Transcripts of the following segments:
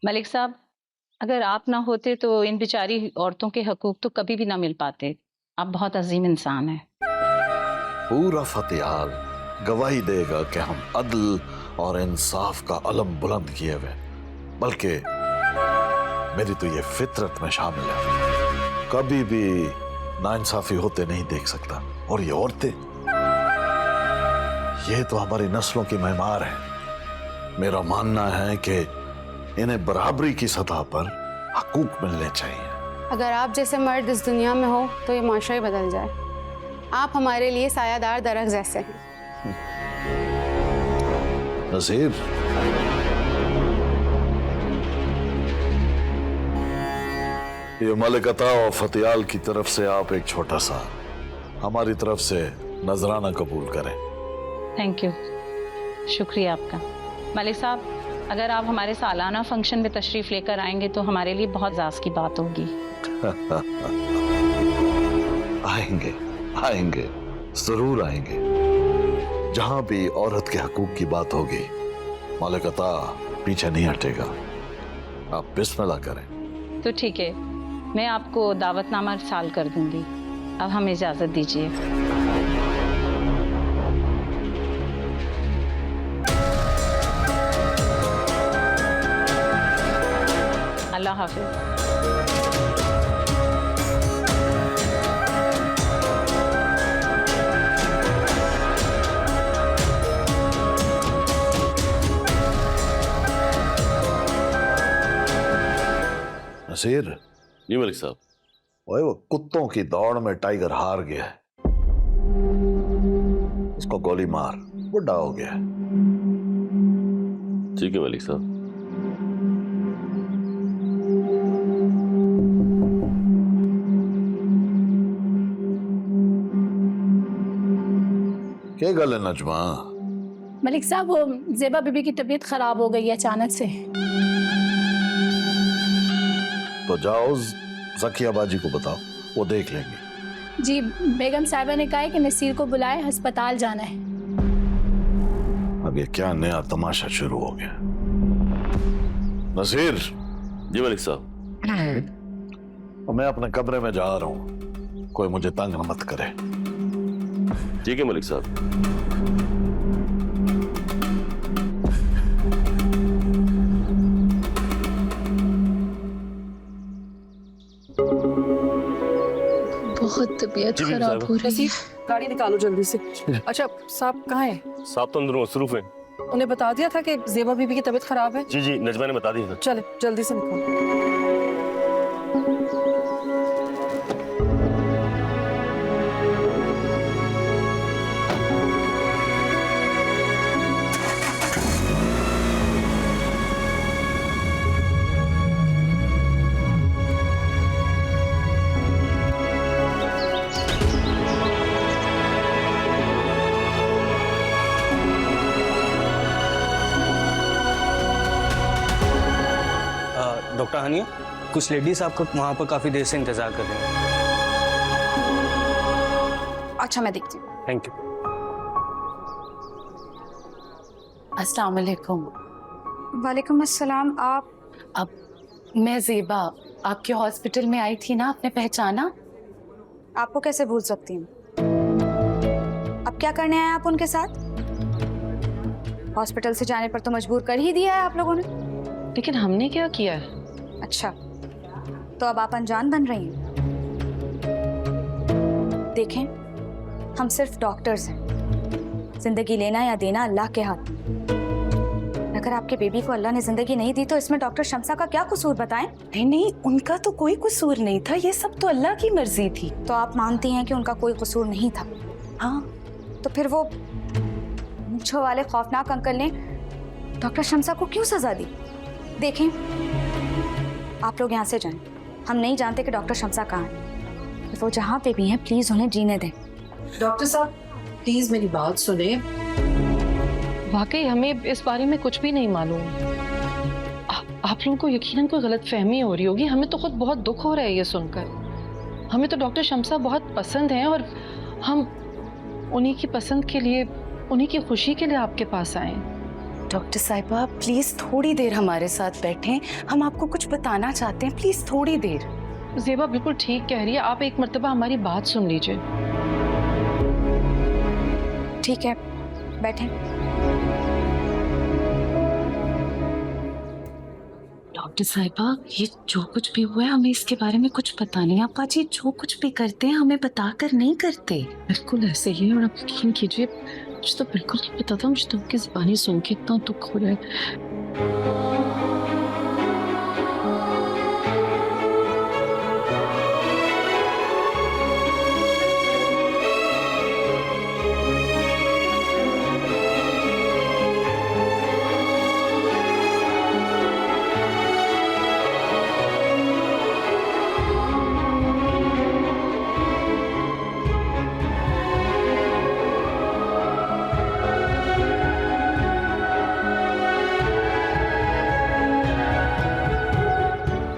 मलिक साहब, अगर आप ना होते तो इन बेचारी औरतों के हकूक तो कभी भी ना मिल पाते। आप बहुत अजीम इंसान हैं। पूरा फतेहाल गवाही देगा कि हम अदल और इंसाफ का अलम बुलंद किए हुए, बल्कि मेरी तो ये फितरत में शामिल है, कभी भी नाइंसाफी होते नहीं देख सकता। और ये औरतें, ये तो हमारी नस्लों की मेहमान हैं। मेरा मानना है कि इन्हें बराबरी की सतह पर हकूक मिलने चाहिए। अगर आप जैसे मर्द इस दुनिया में हो तो ये माशरा ही बदल जाए। आप हमारे लिए सायादार दरख्त जैसे हैं। नसीर, ये मलिक अता और फतेहाल की तरफ से आप एक छोटा सा हमारी तरफ से नजराना कबूल करें। थैंक यू, शुक्रिया आपका। मलिक साहब, अगर आप हमारे सालाना फंक्शन में तशरीफ लेकर आएंगे तो हमारे लिए बहुत ज़ाज़ की बात होगी। आएंगे आएंगे, जरूर आएंगे। जहां भी औरत के हकूक की बात होगी, मलिक अता पीछे नहीं हटेगा। आप बिस्मिल्लाह करें। तो ठीक है, मैं आपको दावतनामा इरसाल कर दूंगी। अब हमें इजाज़त दीजिए। अल्लाह हाफिज़। नसीर जी मलिक साहब। ओए, वो कुत्तों की दौड़ में टाइगर हार गया है, उसको गोली मार, बुढ़ा हो गया है। ठीक है मलिक साहब। क्या गल है नजमा? मलिक साहब, वो ज़ेबा बीबी की तबीयत खराब हो गई है अचानक से। तो जाओ ज़किया बाजी को बताओ, वो देख लेंगे। जी, बेगम साहिबा ने कहा है कि नसीर को बुलाए, अस्पताल जाना है। अब ये क्या नया तमाशा शुरू हो गया? नसीर। जी मलिक साहब। मैं अपने कमरे में जा रहा हूँ, कोई मुझे तंग मत करे। ठीक है मलिक साहब। बहुत तबीयत खराब हो रही है। गाड़ी निकालो जल्दी से। अच्छा साहब कहाँ है? साहब तो अंदर मसरूफ है। उन्हें बता दिया था कि ज़ेबा बीबी की तबीयत खराब है? जी जी, नजमा ने बता दिया था। चले जल्दी से निकालो। डॉक्टर हानिया, कुछ लेडीज आपको वहाँ पर काफ़ी देर से इंतज़ार कर रही हैं। अच्छा, मैं देखती हूँ। Thank you. अस्सलाम वालेकुम। वालेकुम अस्सलाम। आप? अब मैं ज़ेबा आपके हॉस्पिटल में आई थी ना, आपने पहचाना? आपको कैसे भूल सकती हूँ? अब क्या करने आए आप उनके साथ? हॉस्पिटल से जाने पर तो मजबूर कर ही दिया है आप लोगों ने। लेकिन हमने क्या किया है? अच्छा, तो अब आप अनजान बन रही हैं। देखें, हम सिर्फ डॉक्टर्स हैं। जिंदगी लेना या देना अल्लाह के हाथ में। अगर आपके बेबी को अल्लाह ने जिंदगी नहीं दी तो इसमें डॉक्टर शम्सा का क्या कसूर बताएं? नहीं, उनका तो कोई कसूर नहीं था, ये सब तो अल्लाह की मर्जी थी। तो आप मानती हैं कि उनका कोई कसूर नहीं था? हाँ। तो फिर वो मूंछों वाले खौफनाक अंकल ने डॉक्टर शम्सा को क्यों सजा दी? देखें, आप लोग यहाँ से जाएं। हम नहीं जानते कि डॉक्टर शम्सा कहाँ है। वो जहाँ पे भी हैं, प्लीज उन्हें जीने दें। डॉक्टर साहब प्लीज मेरी बात सुने। वाकई हमें इस बारे में कुछ भी नहीं मालूम। आप लोगों को यकीनन कोई गलतफहमी हो रही होगी। हमें तो खुद बहुत दुख हो रहा है ये सुनकर। हमें तो डॉक्टर शम्सा बहुत पसंद हैं और हम उन्हीं की पसंद के लिए, उन्हीं की खुशी के लिए आपके पास आए। डॉक्टर साहिबा प्लीज थोड़ी देर हमारे साथ बैठें, हम आपको कुछ बताना चाहते हैं, प्लीज थोड़ी देर। जेबा बिल्कुल ठीक कह रही है, आप एक मर्तबा हमारी बात सुन लीजिए। ठीक है, बैठें। डॉक्टर साहिबा ये जो कुछ भी हुआ है हमें इसके बारे में कुछ पता नहीं। आपा जी जो कुछ भी करते हैं हमें बताकर नहीं करते। बिल्कुल ऐसे ही है और आप यकीन कीजिए मुझे तो बिल्कुल नहीं पता था, मुझे तो आपकी ज़बानी सुन के इतना दुख हो रहा है।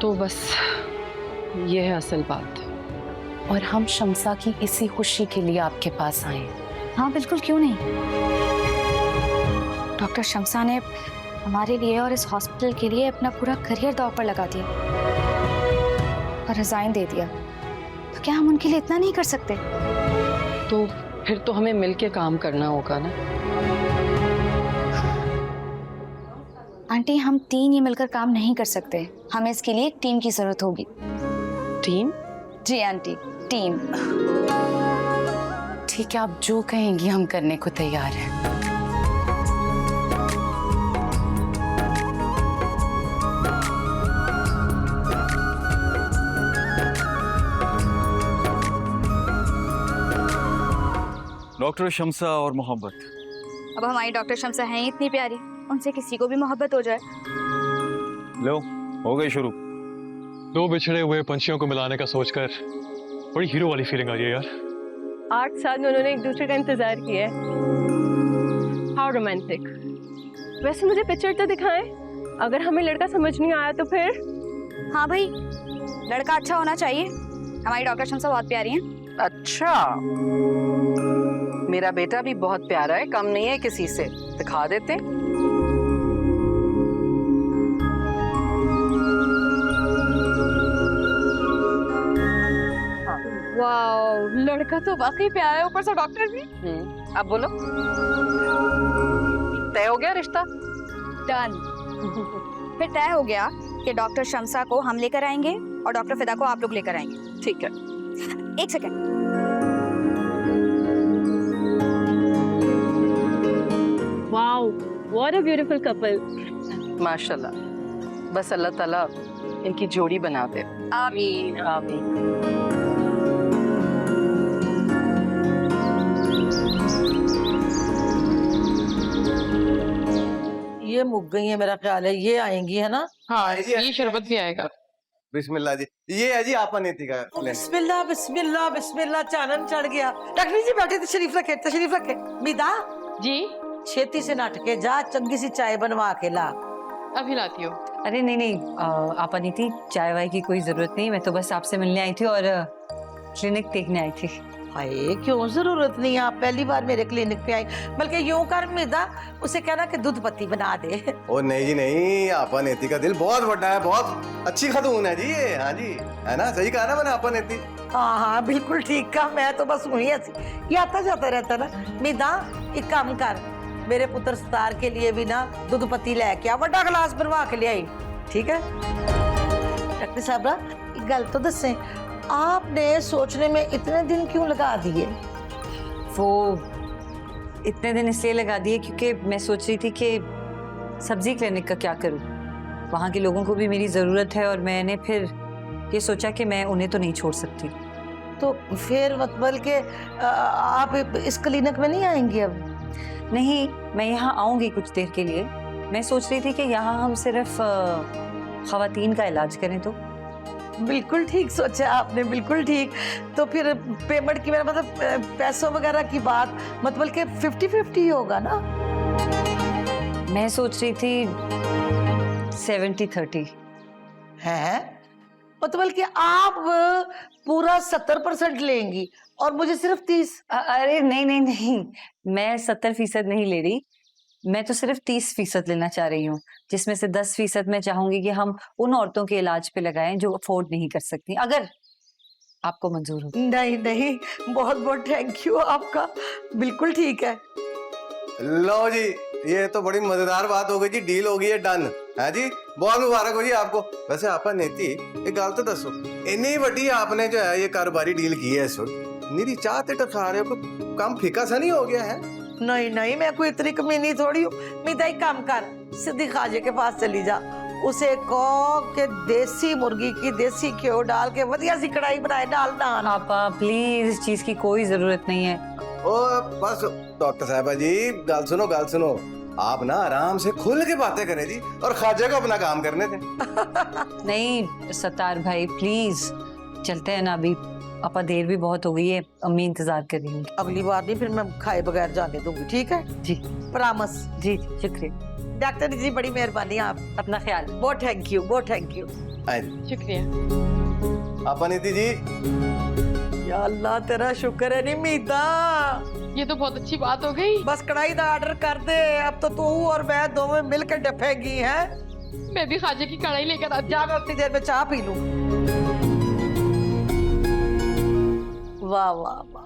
तो बस ये है असल बात। और हम शम्सा की इसी खुशी के लिए आपके पास आए हैं। हाँ बिल्कुल, क्यों नहीं। डॉक्टर शम्सा ने हमारे लिए और इस हॉस्पिटल के लिए अपना पूरा करियर दांव पर लगा दिया और रिजाइन दे दिया, तो क्या हम उनके लिए इतना नहीं कर सकते? तो फिर तो हमें मिलके काम करना होगा ना। आंटी हम तीन ही मिलकर काम नहीं कर सकते, हमें इसके लिए एक टीम की जरूरत होगी। टीम? जी आंटी, टीम। ठीक है, आप जो कहेंगी हम करने को तैयार हैं। डॉक्टर शम्सा और मोहब्बत। अब हमारी डॉक्टर शम्सा हैं ही इतनी प्यारी, उनसे किसी को भी मोहब्बत हो जाए। लो हो गई शुरू। दो बिछड़े हुए पंछियों को मिलाने का सोचकर बड़ी हीरो वाली फीलिंग आ रही है यार। 8 साल में उन्होंने एक दूसरे का इंतजार किया है। How romantic. वैसे मुझे पिक्चर तो दिखाएं, अगर हमें लड़का समझ नहीं आया तो फिर। हाँ भाई, लड़का अच्छा होना चाहिए। हमारी डॉक्टर शम्सा बहुत प्यारी हैं। अच्छा, मेरा बेटा भी बहुत प्यारा है, कम नहीं है किसी से। दिखा देते। वाओ, लड़का तो वाकई प्यारा है, ऊपर से डॉक्टर भी। अब बोलो, तय हो गया रिश्ता? डन। फिर तय हो गया कि डॉक्टर शम्सा को हम लेकर आएंगे और डॉक्टर फिदा को आप लोग लेकर आएंगे। ठीक है। एक second. Wow, what a beautiful couple. माशाल्लाह, बस अल्लाह ताला इनकी जोड़ी बना दे। आमीन आमीन। ये मुक गई है मेरा ख्याल है, ये आएंगी है ना। हाँ, ये शरबत भी आएगा। बिस्मिल्लाह जी, ये है जी आपा नीति का। बिस्मिल्लाह बिस्मिल्लाह बिस्मिल्लाह, चानन चढ़ गया। डॉक्टर जी बैठे थे, शरीफ रखे, तशरीफ रखे। मीदा जी, छेती से नट के जा, चंगी सी चाय बनवा के ला। अभी लाती हूँ। अरे नहीं नहीं आपा नीति, चाय वाय की कोई जरूरत नहीं, मैं तो बस आपसे मिलने आई थी और क्लिनिक देखने आई थी। हाय, क्यों जरूरत नहीं, आप पहली बार मेरे क्लिनिक पे आई। बल्कि यूं कर मीदा, उसे कहना कि दूध पत्ती बना दे। ओ नहीं जी नहीं, आपा नीति का दिल बहुत बड़ा है, बहुत अच्छी खातून है जी ये। हाँ जी, है ना, सही कहा ना मैंने आपा नीति। हाँ हाँ बिल्कुल ठीक कहा, मैं तो बस वही ऐसी ये आता जाता रहता ना। मीदा एक काम कर, मेरे पुत्र सतार के लिए भी ना दूध पत्ती लेके आ, बड़ा गिलास बनवा के ले आई। ठीक है डॉक्टर साहब, एक गल तो दसे, आपने सोचने में इतने दिन क्यों लगा दिए? वो इतने दिन इसलिए लगा दिए क्योंकि मैं सोच रही थी कि सब्जी क्लिनिक का क्या करूं, वहाँ के लोगों को भी मेरी ज़रूरत है और मैंने फिर ये सोचा कि मैं उन्हें तो नहीं छोड़ सकती। तो फिर मतलब कि आप इस क्लिनिक में नहीं आएंगी अब? नहीं, मैं यहाँ आऊँगी कुछ देर के लिए। मैं सोच रही थी कि यहाँ हम सिर्फ ख़वातीन का इलाज करें। तो बिल्कुल ठीक सोचा आपने, बिल्कुल ठीक। तो फिर पेमेंट की मतलब पैसों वगैरह की बात मतलब कि 50-50 होगा ना? मैं सोच रही थी 70-30 है, मतलब कि आप पूरा 70% लेंगी और मुझे सिर्फ 30? अरे नहीं नहीं नहीं, मैं 70% नहीं ले रही, मैं तो सिर्फ 30% लेना चाह रही हूँ, जिसमें से 10% मैं चाहूंगी कि हम उन औरतों के इलाज पे लगाएं जो अफोर्ड नहीं कर सकती, अगर आपको मंजूर हो। नहीं नहीं, बहुत बहुत थैंक यू आपका, बिल्कुल ठीक है। लो जी, ये तो बड़ी मजेदार बात हो गई जी, डील हो गई है डन है जी। बहुत मुबारक हो जी आपको। वैसे आपा नेती एक गल तो दसो, इन्नी बड़ी आपने जो है ये कारोबारी डील की है, इस वक्त मेरी चाह ते टखा रहे हो, काम फीका सा नहीं हो गया है? नहीं नहीं, मैं कोई इतनी कमीनी थोड़ी हूँ। मीता एक काम कर, सीधी खाजे के पास चली जा, उसे कहो कि देसी मुर्गी की देसी घ्यो डाल के बढ़िया सी कढ़ाई बनाए, डाल नान। आपा प्लीज, इस चीज की कोई जरूरत नहीं है। ओ बस डॉक्टर साहबा जी, गल सुनो, आप ना आराम से खुल के बातें करें जी, और खाजा को अपना काम करने दें। नहीं सत्तार भाई प्लीज, चलते हैं ना अभी, आपा देर भी बहुत हो गई है, अम्मी इंतजार कर रही होंगी। अगली बार नहीं, फिर मैं खाए बगैर जाने दूंगी, ठीक है जी? प्रॉमिस। जी शुक्रिया। डॉक्टर जी बड़ी मेहरबानी, आप अपना ख्याल। बहुत थैंक यू, बहुत थैंक यू। शुक्रिया। आपा नीति जी, या अल्लाह तेरा शुक्र है नहीं मीता, ये तो बहुत अच्छी बात हो गई। बस कढ़ाई का ऑर्डर कर दे, अब तो तू और मैं दोनों मिलकर डफेगी हैं। मैं भी खाजे की कढ़ाई लेकर आती जा, मैं उतनी देर में चाय पी लूं। वाह वाह वाह।